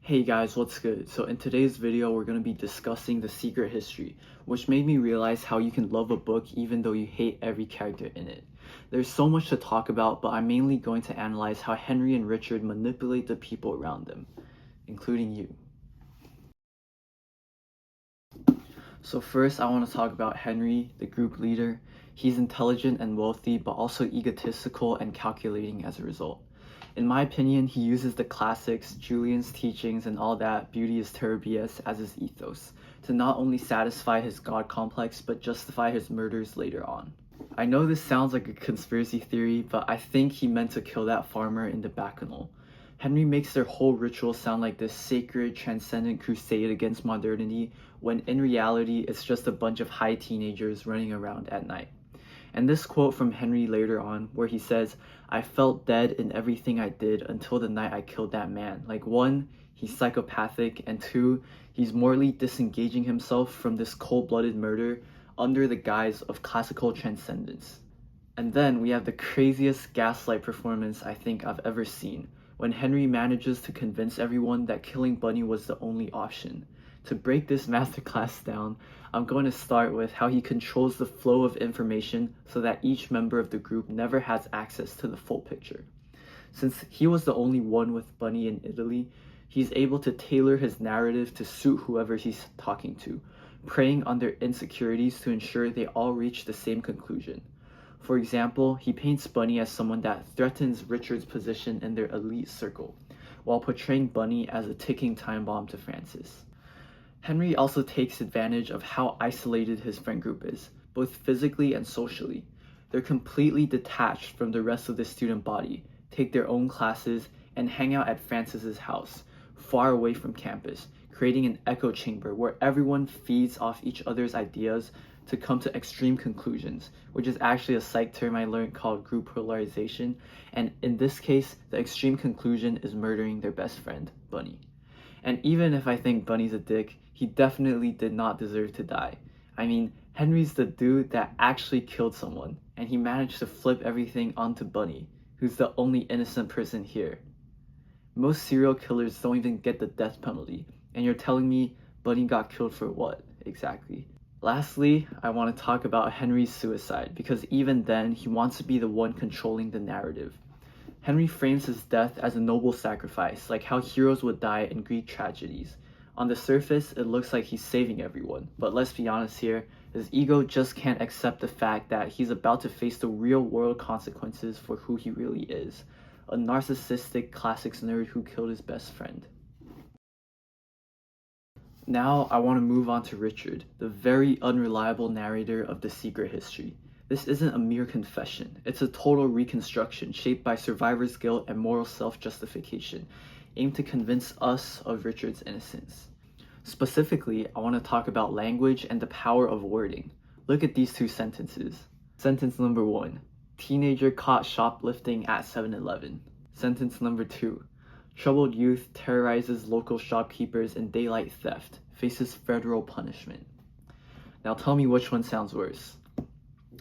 Hey guys, what's good? So in today's video, we're going to be discussing The Secret History, which made me realize how you can love a book even though you hate every character in it. There's so much to talk about, but I'm mainly going to analyze how Henry and Richard manipulate the people around them, including you. So first, I want to talk about Henry, the group leader. He's intelligent and wealthy, but also egotistical and calculating as a result. In my opinion, he uses the classics, Julian's teachings, and all that beauty is terror BS as his ethos, to not only satisfy his god complex, but justify his murders later on. I know this sounds like a conspiracy theory, but I think he meant to kill that farmer in the Bacchanal. Henry makes their whole ritual sound like this sacred, transcendent crusade against modernity, when in reality, it's just a bunch of high teenagers running around at night. And this quote from Henry later on, where he says, "I felt dead in everything I did until the night I killed that man." Like, one, he's psychopathic, and two, he's morally disengaging himself from this cold-blooded murder under the guise of classical transcendence. And then we have the craziest gaslight performance I think I've ever seen, when Henry manages to convince everyone that killing Bunny was the only option. To break this masterclass down, I'm going to start with how he controls the flow of information so that each member of the group never has access to the full picture. Since he was the only one with Bunny in Italy, he's able to tailor his narrative to suit whoever he's talking to, preying on their insecurities to ensure they all reach the same conclusion. For example, he paints Bunny as someone that threatens Richard's position in their elite circle, while portraying Bunny as a ticking time bomb to Francis. Henry also takes advantage of how isolated his friend group is, both physically and socially. They're completely detached from the rest of the student body, take their own classes, and hang out at Francis's house, far away from campus, creating an echo chamber where everyone feeds off each other's ideas to come to extreme conclusions, which is actually a psych term I learned called group polarization, and in this case, the extreme conclusion is murdering their best friend, Bunny. And even if I think Bunny's a dick, he definitely did not deserve to die. I mean, Henry's the dude that actually killed someone, and he managed to flip everything onto Bunny, who's the only innocent person here. Most serial killers don't even get the death penalty, and you're telling me Bunny got killed for what, exactly? Lastly, I want to talk about Henry's suicide, because even then, he wants to be the one controlling the narrative. Henry frames his death as a noble sacrifice, like how heroes would die in Greek tragedies. On the surface, it looks like he's saving everyone, but let's be honest here, his ego just can't accept the fact that he's about to face the real-world consequences for who he really is, a narcissistic classics nerd who killed his best friend. Now, I want to move on to Richard, the very unreliable narrator of The Secret History. This isn't a mere confession, it's a total reconstruction shaped by survivor's guilt and moral self-justification, aimed to convince us of Richard's innocence. Specifically, I want to talk about language and the power of wording. Look at these two sentences. Sentence number 1, teenager caught shoplifting at 7-Eleven. Sentence number 2, troubled youth terrorizes local shopkeepers in daylight theft, faces federal punishment. Now tell me which one sounds worse.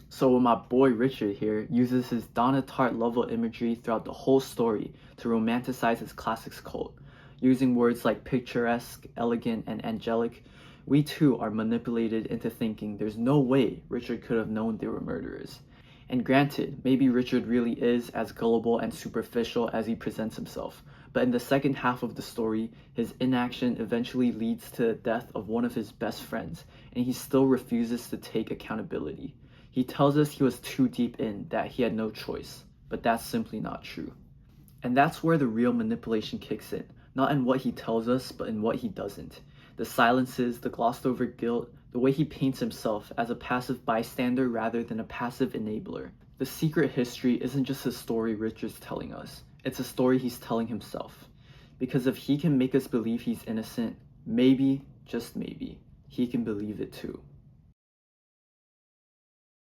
So my boy Richard here uses his Donna Tartt level imagery throughout the whole story to romanticize his classics cult. Using words like picturesque, elegant, and angelic, we too are manipulated into thinking there's no way Richard could have known they were murderers. And granted, maybe Richard really is as gullible and superficial as he presents himself, but in the second half of the story, his inaction eventually leads to the death of one of his best friends, and he still refuses to take accountability. He tells us he was too deep in, that he had no choice, but that's simply not true. And that's where the real manipulation kicks in, not in what he tells us, but in what he doesn't. The silences, the glossed over guilt, the way he paints himself as a passive bystander rather than a passive enabler. The Secret History isn't just a story Richard's telling us, it's a story he's telling himself. Because if he can make us believe he's innocent, maybe, just maybe, he can believe it too.